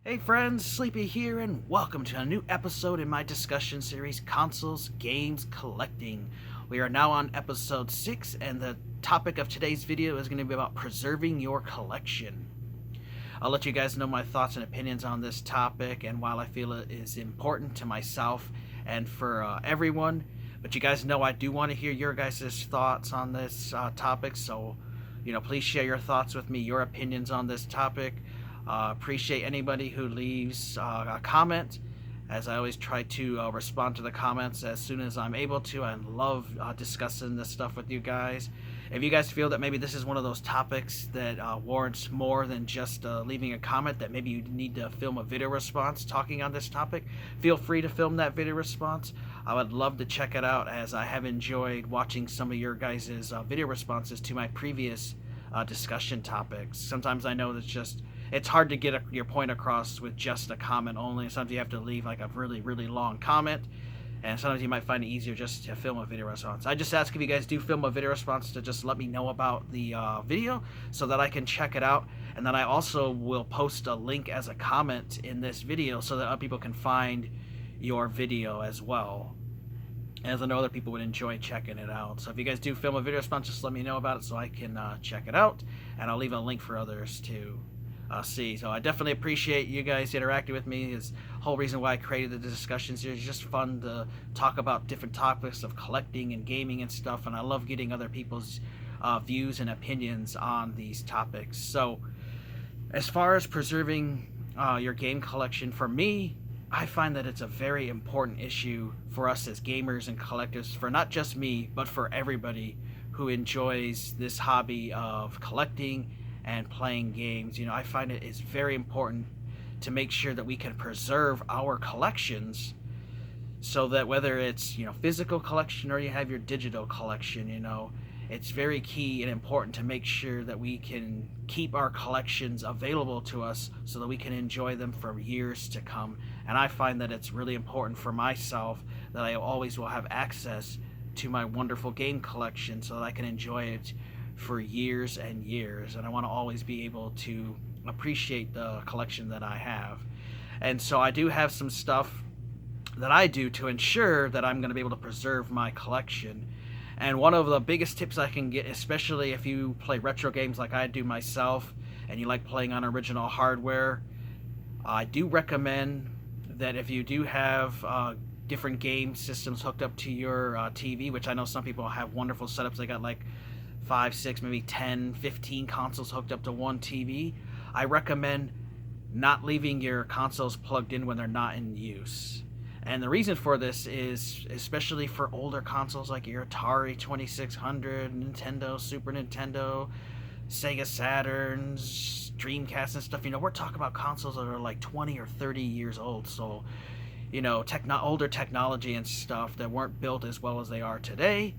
Hey friends, Sleepy here, and welcome to a new episode in my discussion series, Consoles, Games, Collecting. We are now on episode 6, and the topic of today's video is going to be about preserving your collection. I'll let you guys know my thoughts and opinions on this topic, and while I feel it is important to myself and for everyone, but you guys know I do want to hear your guys' thoughts on this topic, so please share your thoughts with me, your opinions on this topic. Appreciate anybody who leaves a comment, as I always try to respond to the comments as soon as I'm able to. I love discussing this stuff with you guys. If you guys feel that maybe this is one of those topics that warrants more than just leaving a comment, that maybe you need to film a video response talking on this topic, feel free to film that video response. I would love to check it out, as I have enjoyed watching some of your guys' video responses to my previous discussion topics. Sometimes I know it's hard to get your point across with just a comment only. Sometimes you have to leave like a really, really long comment, and sometimes you might find it easier just to film a video response. I just ask if you guys do film a video response to just let me know about the video so that I can check it out, and then I also will post a link as a comment in this video so that other people can find your video as well, as I know other people would enjoy checking it out. So if you guys do film a video response, just let me know about it so I can check it out, and I'll leave a link for others to see. So I definitely appreciate you guys interacting with me. Is the whole reason why I created the discussion series. It's just fun to talk about different topics of collecting and gaming and stuff, and I love getting other people's views and opinions on these topics. So as far as preserving your game collection, for me, I find that it's a very important issue for us as gamers and collectors, for not just me, but for everybody who enjoys this hobby of collecting and playing games. I find it is very important to make sure that we can preserve our collections, so that whether it's physical collection or you have your digital collection, it's very key and important to make sure that we can keep our collections available to us so that we can enjoy them for years to come. And I find that it's really important for myself that I always will have access to my wonderful game collection so that I can enjoy it for years and years, and I want to always be able to appreciate the collection that I have. And so I do have some stuff that I do to ensure that I'm going to be able to preserve my collection. And one of the biggest tips I can get, especially if you play retro games like I do myself and you like playing on original hardware, I do recommend that if you do have different game systems hooked up to your TV, which I know some people have wonderful setups. They got like 5, 6, maybe 10, 15 consoles hooked up to one TV. I recommend not leaving your consoles plugged in when they're not in use. And the reason for this is, especially for older consoles like your Atari 2600, Nintendo, Super Nintendo, Sega Saturns, Dreamcast and stuff, we're talking about consoles that are like 20 or 30 years old. So, older technology and stuff that weren't built as well as they are today.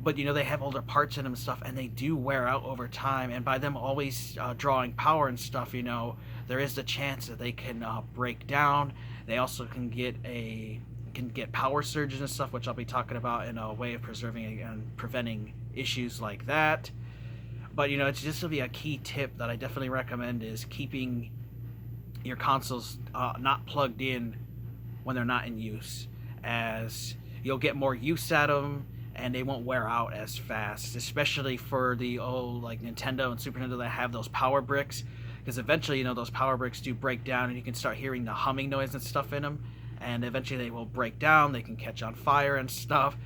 But they have older parts in them and stuff, and they do wear out over time. And by them always drawing power and stuff, there is the chance that they can break down. They also can get power surges and stuff, which I'll be talking about in a way of preserving and preventing issues like that. But it's just to be a key tip that I definitely recommend, is keeping your consoles not plugged in when they're not in use, as you'll get more use out of them, and they won't wear out as fast, especially for the old like Nintendo and Super Nintendo that have those power bricks, because eventually those power bricks do break down, and you can start hearing the humming noise and stuff in them, and eventually they will break down. They can catch on fire and stuff.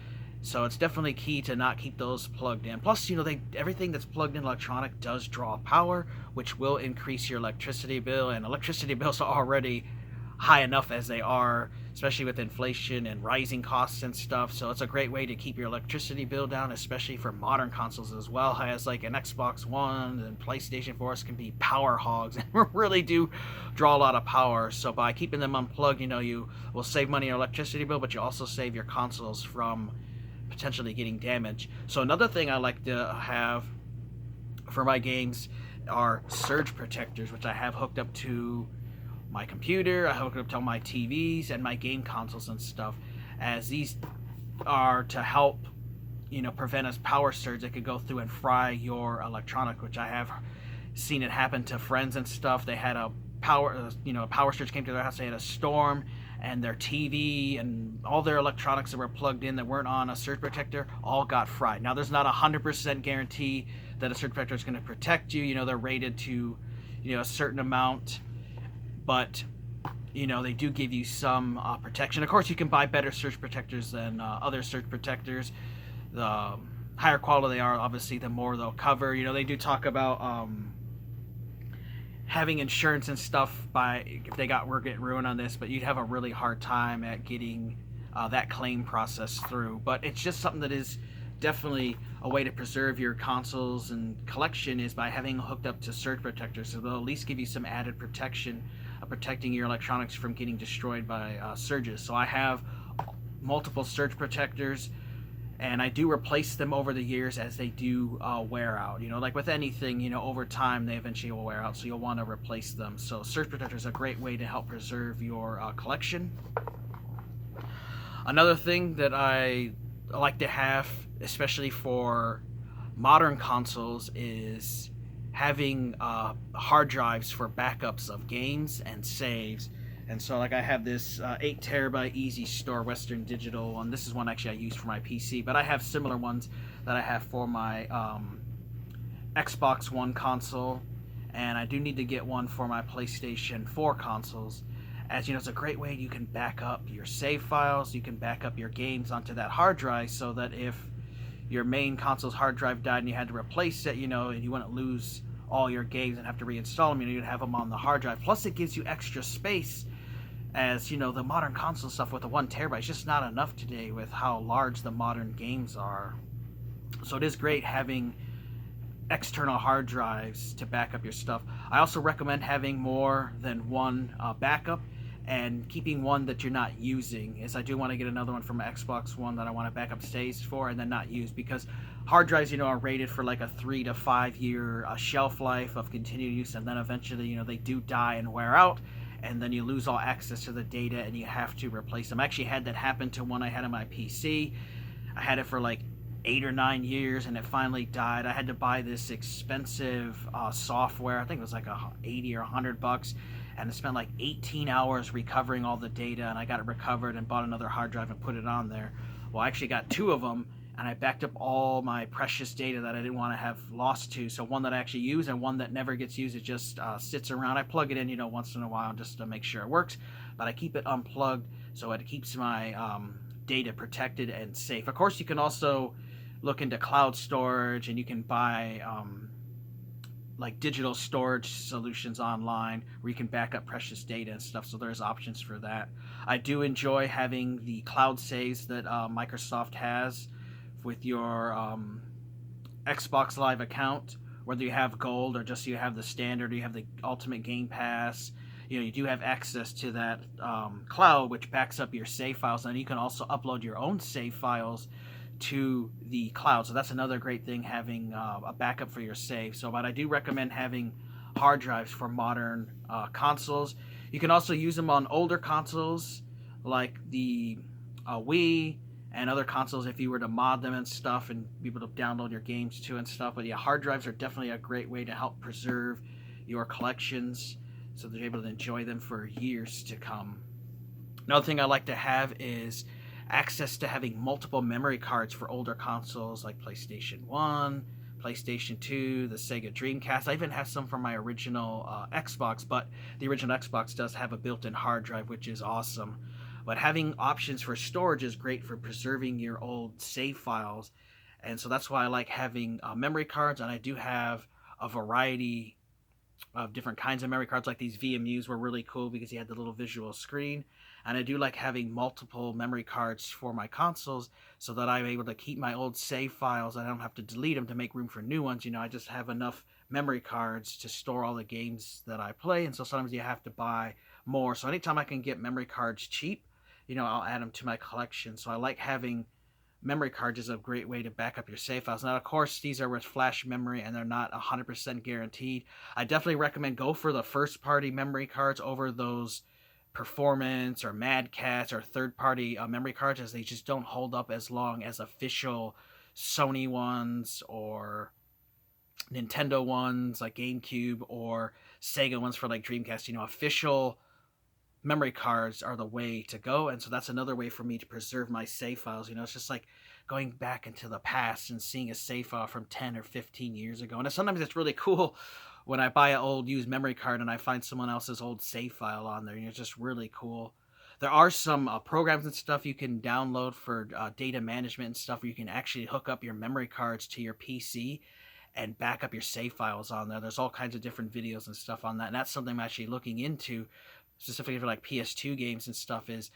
So it's definitely key to not keep those plugged in. Plus, everything that's plugged in electronic does draw power, which will increase your electricity bill, and electricity bills are already high enough as they are, especially with inflation and rising costs and stuff. So it's a great way to keep your electricity bill down, especially for modern consoles as well, as like an Xbox One and PlayStation 4 can be power hogs and really do draw a lot of power. So by keeping them unplugged, you will save money on electricity bill, but you also save your consoles from potentially getting damaged. So another thing I like to have for my games are surge protectors, which I have hooked up to my computer. I hook it up to my TVs and my game consoles and stuff, as these are to help prevent a power surge that could go through and fry your electronic, which I have seen it happen to friends and stuff. They had a power surge came to their house. They had a storm, and their TV and all their electronics that were plugged in that weren't on a surge protector all got fried. Now, there's not a 100% guarantee that a surge protector is going to protect you. They're rated to, a certain amount, but they do give you some protection. Of course, you can buy better surge protectors than other surge protectors. The higher quality they are, obviously, the more they'll cover. They do talk about having insurance and stuff if they were getting ruined on this, but you'd have a really hard time at getting that claim process through. But it's just something that is definitely a way to preserve your consoles and collection, is by having hooked up to surge protectors. So they'll at least give you some added protection, protecting your electronics from getting destroyed by surges. So I have multiple surge protectors, and I do replace them over the years as they do wear out. Like with anything, over time they eventually will wear out, so you'll want to replace them. So surge protector is a great way to help preserve your collection. Another thing that I like to have, especially for modern consoles, is having hard drives for backups of games and saves. And so, like, I have this 8 terabyte Easy Store Western Digital one. This is one actually I use for my PC, but I have similar ones that I have for my Xbox One console, and I do need to get one for my PlayStation 4 consoles. As it's a great way you can back up your save files, you can back up your games onto that hard drive, so that if your main console's hard drive died and you had to replace it, and you wouldn't lose all your games and have to reinstall them, you'd have them on the hard drive. Plus, it gives you extra space, as the modern console stuff with the 1 terabyte is just not enough today with how large the modern games are. So it is great having external hard drives to back up your stuff. I also recommend having more than one backup, and keeping one that you're not using, as I do want to get another one from my Xbox One that I want to back up saves for and then not use, because hard drives, are rated for like a 3 to 5 year shelf life of continued use, and then eventually, they do die and wear out, and then you lose all access to the data and you have to replace them. I actually had that happen to one I had on my PC. I had it for like 8 or 9 years, and it finally died. I had to buy this expensive software. I think it was like $80 or $100, and I spent like 18 hours recovering all the data, and I got it recovered and bought another hard drive and put it on there. Well, I actually got 2 of them, and I backed up all my precious data that I didn't want to have lost to. So one that I actually use and one that never gets used. It just sits around. I plug it in, once in a while just to make sure it works, but I keep it unplugged so it keeps my data protected and safe. Of course, you can also look into cloud storage, and you can buy like digital storage solutions online where you can back up precious data and stuff. So there's options for that. I do enjoy having the cloud saves that Microsoft has with your Xbox Live account, whether you have gold or just you have the standard, or you have the ultimate game pass. You do have access to that cloud, which backs up your save files, and you can also upload your own save files to the cloud. So that's another great thing, having a backup for your save. But I do recommend having hard drives for modern consoles. You can also use them on older consoles like the Wii and other consoles if you were to mod them and stuff and be able to download your games to and stuff. But yeah, hard drives are definitely a great way to help preserve your collections so that you're able to enjoy them for years to come. Another thing I like to have is access to having multiple memory cards for older consoles like PlayStation 1, PlayStation 2, the Sega Dreamcast. I even have some from my original Xbox, but the original Xbox does have a built-in hard drive, which is awesome. But having options for storage is great for preserving your old save files, and so that's why I like having memory cards. And I do have a variety of different kinds of memory cards. Like these VMUs were really cool because you had the little visual screen. And I do like having multiple memory cards for my consoles so that I'm able to keep my old save files and I don't have to delete them to make room for new ones. I just have enough memory cards to store all the games that I play, and so sometimes you have to buy more. So anytime I can get memory cards cheap, I'll add them to my collection. So I like having memory cards is a great way to back up your save files. Now, of course, these are with flash memory and they're not 100% guaranteed. I definitely recommend go for the first-party memory cards over those Performance or Mad Cats or third-party memory cards, as they just don't hold up as long as official Sony ones or Nintendo ones like GameCube or Sega ones for like Dreamcast. Official memory cards are the way to go, and so that's another way for me to preserve my save files. It's just like going back into the past and seeing a save file from 10 or 15 years ago. And sometimes it's really cool when I buy an old used memory card and I find someone else's old save file on there. It's just really cool. There are some programs and stuff you can download for data management and stuff where you can actually hook up your memory cards to your PC and back up your save files on there. There's all kinds of different videos and stuff on that, and that's something I'm actually looking into specifically for like PS2 games and stuff, is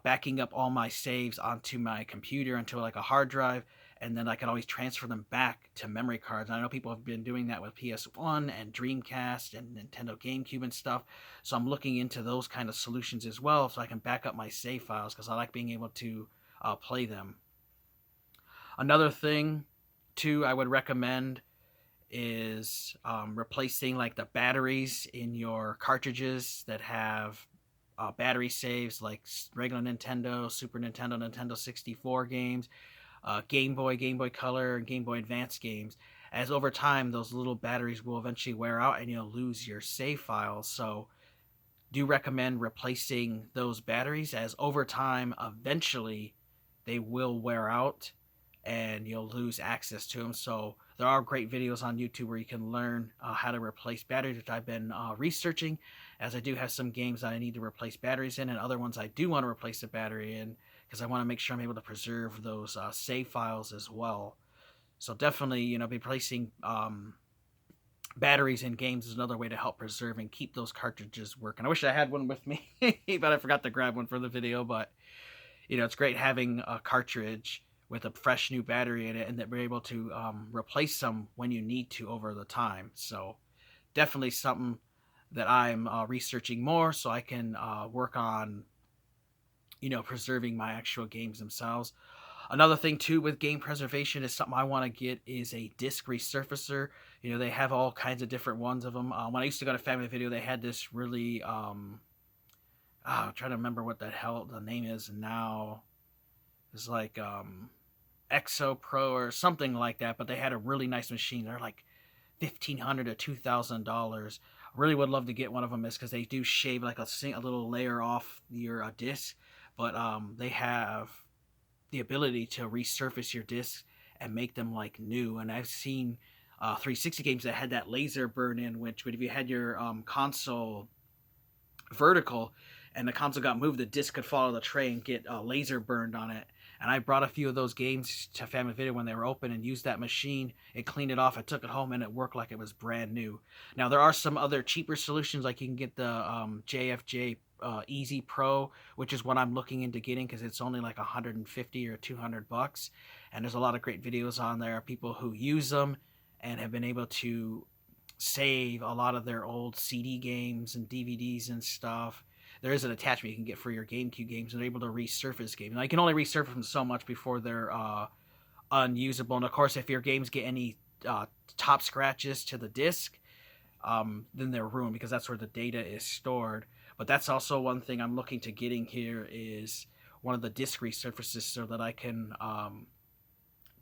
backing up all my saves onto my computer, onto like a hard drive, and then I can always transfer them back to memory cards. And I know people have been doing that with PS1 and Dreamcast and Nintendo GameCube and stuff, so I'm looking into those kind of solutions as well, so I can back up my save files because I like being able to play them. Another thing too I would recommend is replacing like the batteries in your cartridges that have battery saves, like regular Nintendo, Super Nintendo, Nintendo 64 games, Game Boy, Game Boy Color, and Game Boy Advance games. As over time, those little batteries will eventually wear out and you'll lose your save files. So do recommend replacing those batteries, as over time, eventually they will wear out and you'll lose access to them. So there are great videos on YouTube where you can learn how to replace batteries, which I've been researching, as I do have some games that I need to replace batteries in, and other ones I do want to replace the battery in, because I want to make sure I'm able to preserve those save files as well. So definitely, replacing batteries in games is another way to help preserve and keep those cartridges working. I wish I had one with me, but I forgot to grab one for the video. But it's great having a cartridge with a fresh new battery in it, and that we're able to replace them when you need to over the time. So definitely something that I'm researching more, so I can work on preserving my actual games themselves. Another thing too with game preservation is something I want to get is a disc resurfacer. They have all kinds of different ones of them. When I used to go to Family Video, they had this really I'm trying to remember what the hell the name is now. It's like Exo Pro or something like that, but they had a really nice machine. They're like $1,500 to $2,000. I really would love to get one of them, is because they do shave like a little layer off your disc, but they have the ability to resurface your discs and make them like new. And I've seen 360 games that had that laser burn in, which if you had your console vertical and the console got moved, the disc could fall out of the tray and get laser burned on it. And I brought a few of those games to Family Video when they were open and used that machine. It cleaned it off. I took it home and it worked like it was brand new. Now, there are some other cheaper solutions, like you can get the JFJ Easy Pro, which is what I'm looking into getting, because it's only like 150 or 200 bucks. And there's a lot of great videos on there, people who use them and have been able to save a lot of their old CD games and DVDs and stuff. There is an attachment you can get for your GameCube games, and they're able to resurface games. Now, you can only resurface them so much before they're unusable. And of course, if your games get any top scratches to the disc, then they're ruined, because that's where the data is stored. But that's also one thing I'm looking to getting here, is one of the disc resurfaces, so that I can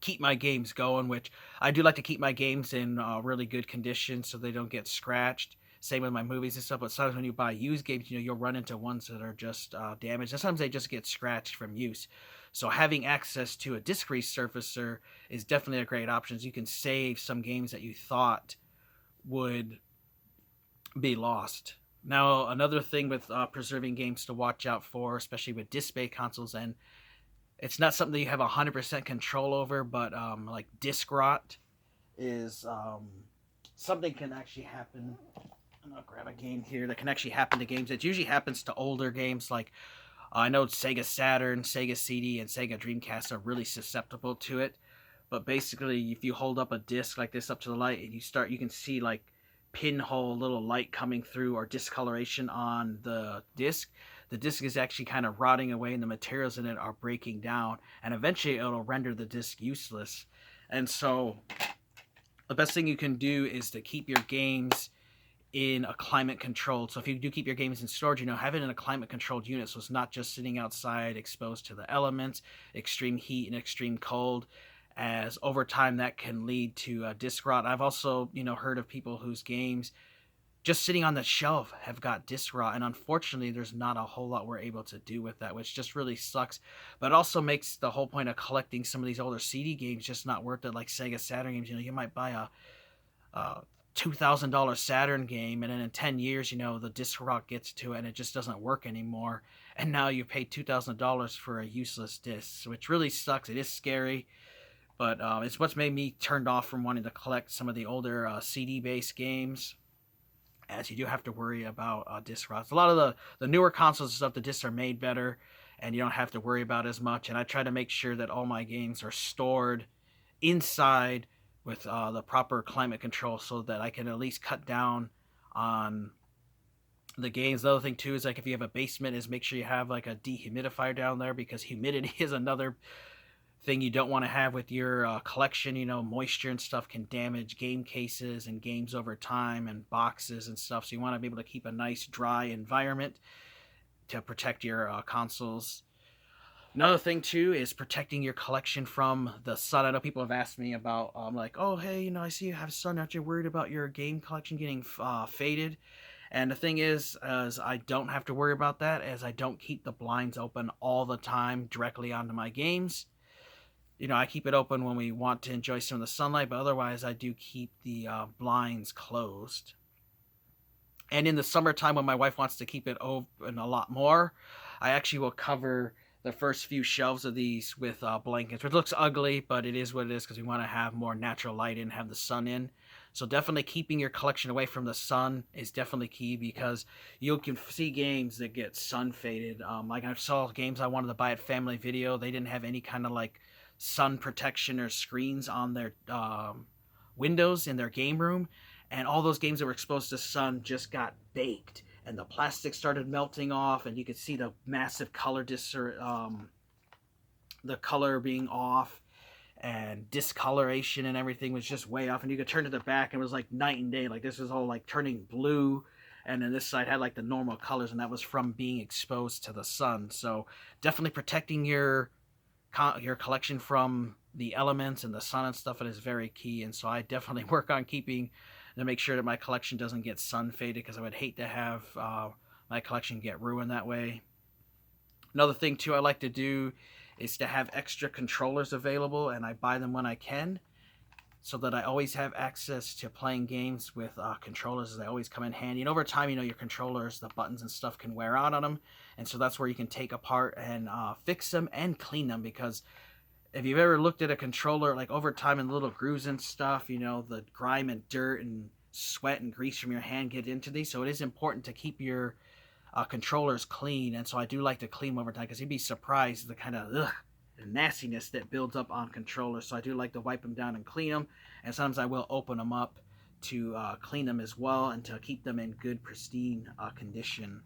keep my games going, which I do like to keep my games in really good condition so they don't get scratched. Same with my movies and stuff, but sometimes when you buy used games, you'll run into ones that are just damaged. Sometimes they just get scratched from use. So having access to a disc resurfacer is definitely a great option. You can save some games that you thought would be lost. Now, another thing with preserving games to watch out for, especially with disc-based consoles, and it's not something that you have 100% control over, but like disc rot is something can actually happen. I'm gonna grab a game here that can actually happen to games. It usually happens to older games, like I know Sega Saturn, Sega CD, and Sega Dreamcast are really susceptible to it. But basically, if you hold up a disc like this up to the light and you can see like pinhole little light coming through, or discoloration on the disc is actually kind of rotting away, and the materials in it are breaking down, and eventually it'll render the disc useless. And so the best thing you can do is to keep your games in a climate controlled. So if you do keep your games in storage, have it in a climate controlled unit, so it's not just sitting outside exposed to the elements, extreme heat and extreme cold. as over time that can lead to disc rot. I've also, heard of people whose games just sitting on the shelf have got disc rot, and unfortunately there's not a whole lot we're able to do with that, which just really sucks. But it also makes the whole point of collecting some of these older CD games just not worth it. Like Sega Saturn games, you might buy a $2,000 Saturn game, and then in 10 years, the disc rot gets to it and it just doesn't work anymore, and now you pay $2,000 for a useless disc, which really sucks. It is scary, but it's what's made me turned off from wanting to collect some of the older CD-based games, as you do have to worry about disc rots. A lot of the newer consoles and stuff, the discs are made better, and you don't have to worry about as much. And I try to make sure that all my games are stored inside with the proper climate control, so that I can at least cut down on the games. The other thing too is, like, if you have a basement, is make sure you have like a dehumidifier down there, because humidity is another thing you don't want to have with your collection. Moisture and stuff can damage game cases and games over time, and boxes and stuff, so you want to be able to keep a nice dry environment to protect your consoles. Another thing too is protecting your collection from the sun. I know people have asked me about like, oh hey, I see you have sun, aren't you worried about your game collection getting faded? And the thing is I don't have to worry about that, as I don't keep the blinds open all the time directly onto my games. I keep it open when we want to enjoy some of the sunlight, but otherwise I do keep the blinds closed. And in the summertime, when my wife wants to keep it open a lot more, I actually will cover the first few shelves of these with blankets, which looks ugly, but it is what it is, because we want to have more natural light in, have the sun in. So definitely keeping your collection away from the sun is definitely key, because you can see games that get sun faded. Like, I saw games I wanted to buy at Family Video. They didn't have any kind of like sun protection or screens on their windows in their game room, and all those games that were exposed to sun just got baked, and the plastic started melting off, and you could see the massive color the color being off, and discoloration and everything was just way off, and you could turn to the back and it was like night and day. Like, this was all like turning blue, and then this side had like the normal colors, and that was from being exposed to the sun. So definitely protecting your collection from the elements and the sun and stuff, it is very key. And so I definitely work on keeping to make sure that my collection doesn't get sun faded, because I would hate to have my collection get ruined that way. Another thing too I like to do is to have extra controllers available, and I buy them when I can, so that I always have access to playing games with controllers, as they always come in handy. And over time, your controllers, the buttons and stuff can wear out on them, and so that's where you can take apart and fix them and clean them, because if you've ever looked at a controller, like, over time and little grooves and stuff, the grime and dirt and sweat and grease from your hand get into these. So it is important to keep your controllers clean, and so I do like to clean them over time, because you'd be surprised the kind of nastiness that builds up on controllers. So I do like to wipe them down and clean them, and sometimes I will open them up to clean them as well, and to keep them in good pristine condition.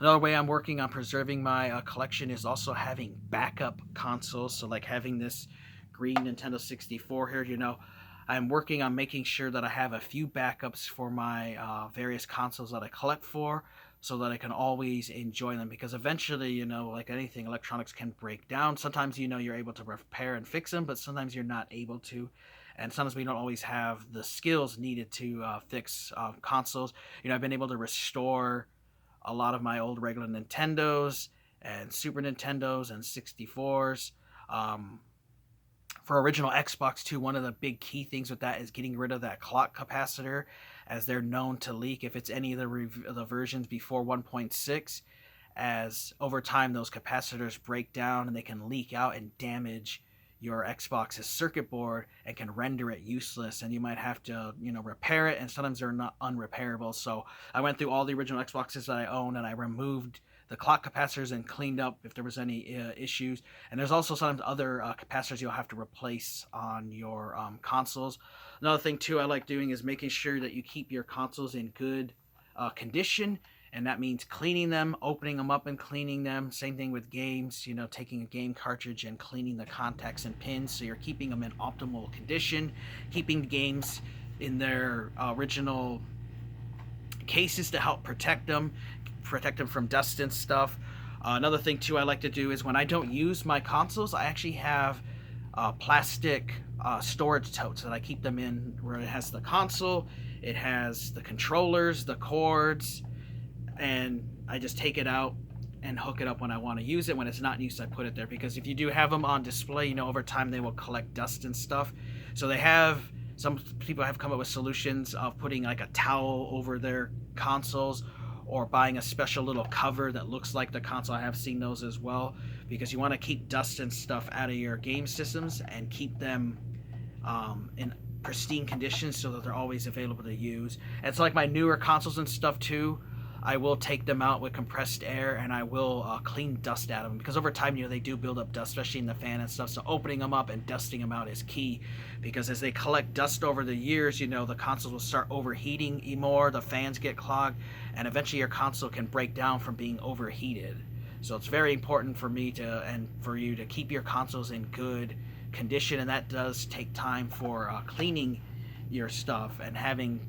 Another way I'm working on preserving my collection is also having backup consoles. So like having this green Nintendo 64 here, I'm working on making sure that I have a few backups for my various consoles that I collect for, so that I can always enjoy them, because eventually, like anything, electronics can break down. Sometimes, you're able to repair and fix them, but sometimes you're not able to. And sometimes we don't always have the skills needed to fix consoles. I've been able to restore a lot of my old regular Nintendos and Super Nintendos and 64s. For original Xbox too, one of the big key things with that is getting rid of that clock capacitor, as they're known to leak if it's any of the versions before 1.6, as over time those capacitors break down and they can leak out and damage your Xbox's circuit board and can render it useless, and you might have to repair it, and sometimes they're not unrepairable. So I went through all the original Xboxes that I own, and I removed the clock capacitors and cleaned up if there was any issues. And there's also sometimes other capacitors you'll have to replace on your consoles. Another thing too I like doing is making sure that you keep your consoles in good condition, and that means cleaning them, opening them up and cleaning them. Same thing with games, taking a game cartridge and cleaning the contacts and pins, so you're keeping them in optimal condition, keeping the games in their original cases to help protect them from dust and stuff. Another thing too I like to do is, when I don't use my consoles, I actually have plastic storage totes that I keep them in, where it has the console, it has the controllers, the cords, and I just take it out and hook it up when I want to use it. When it's not in use, I put it there, because if you do have them on display, you know, over time they will collect dust and stuff. So some people have come up with solutions of putting like a towel over their consoles, or buying a special little cover that looks like the console. I have seen those as well, because you want to keep dust and stuff out of your game systems and keep them in pristine condition so that they're always available to use. And it's like my newer consoles and stuff too, I will take them out with compressed air and I will clean dust out of them, because over time, you know, they do build up dust, especially in the fan and stuff. So opening them up and dusting them out is key, because as they collect dust over the years, you know, the consoles will start overheating more, the fans get clogged, and eventually your console can break down from being overheated. So it's very important for me and for you to keep your consoles in good condition, and that does take time for cleaning your stuff and having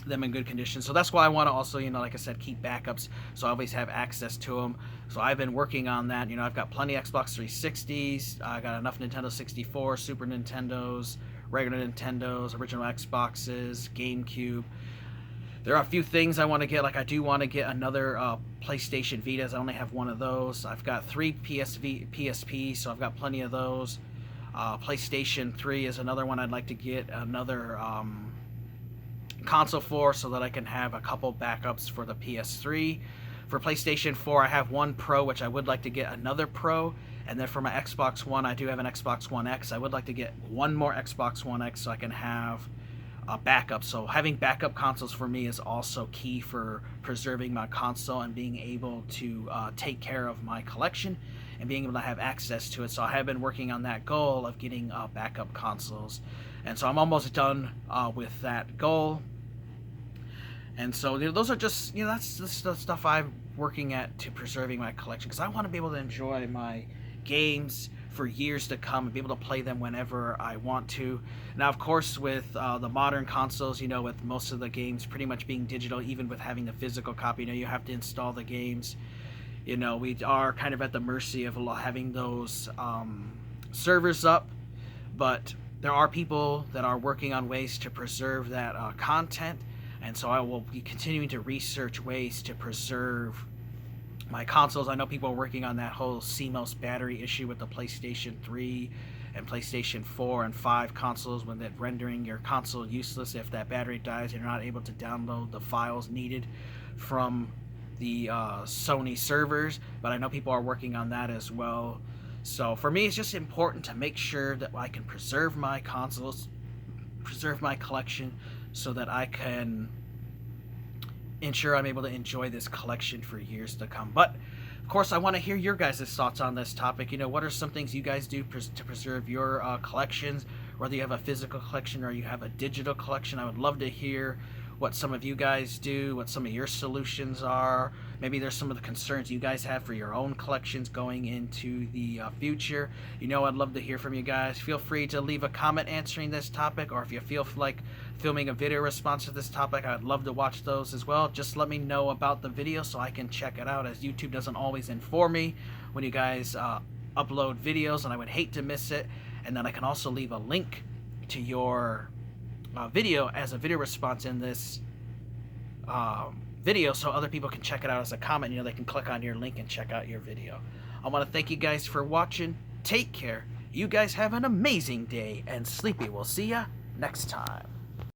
them in good condition. So that's why I want to also, you know, like I said, keep backups, so I always have access to them. So I've been working on that. You know, I've got plenty of Xbox 360s, I got enough Nintendo 64, Super Nintendos, regular Nintendos, original Xboxes, GameCube. There are a few things I want to get, like I do want to get another PlayStation Vitas. I only have one of those. I've got 3 PSPs, so I've got plenty of those. PlayStation 3 is another one I'd like to get another console for, so that I can have a couple backups for the PS3. For PlayStation 4, I have one Pro, which I would like to get another Pro. And then for my Xbox One, I do have an Xbox One X. I would like to get one more Xbox One X so I can have a backup. So having backup consoles for me is also key for preserving my console and being able to take care of my collection and being able to have access to it. So I have been working on that goal of getting backup consoles. And so I'm almost done with that goal. And so, you know, those are just, you know, that's the stuff I'm working at to preserving my collection, because I want to be able to enjoy my games for years to come and be able to play them whenever I want to. Now, of course, with the modern consoles, you know, with most of the games pretty much being digital, even with having the physical copy, you know, you have to install the games. You know, we are kind of at the mercy of having those servers up, but there are people that are working on ways to preserve that content, and so I will be continuing to research ways to preserve my consoles. I know people are working on that whole CMOS battery issue with the PlayStation 3 and PlayStation 4 and 5 consoles, when that rendering your console useless if that battery dies and you're not able to download the files needed from the Sony servers. But I know people are working on that as well. So for me, it's just important to make sure that I can preserve my consoles, preserve my collection, so that I can ensure I'm able to enjoy this collection for years to come. But of course, I want to hear your guys' thoughts on this topic. You know, what are some things you guys do to preserve your collections, whether you have a physical collection or you have a digital collection? I would love to hear what some of you guys do, what some of your solutions are. Maybe there's some of the concerns you guys have for your own collections going into the future. You know, I'd love to hear from you guys. Feel free to leave a comment answering this topic, or if you feel like filming a video response to this topic, I'd love to watch those as well. Just let me know about the video so I can check it out, as YouTube doesn't always inform me when you guys upload videos, and I would hate to miss it. And then I can also leave a link to your video as a video response in this video, so other people can check it out as a comment. You know, they can click on your link and check out your video. I want to thank you guys for watching. Take care. You guys have an amazing day, and Sleepy will see ya next time.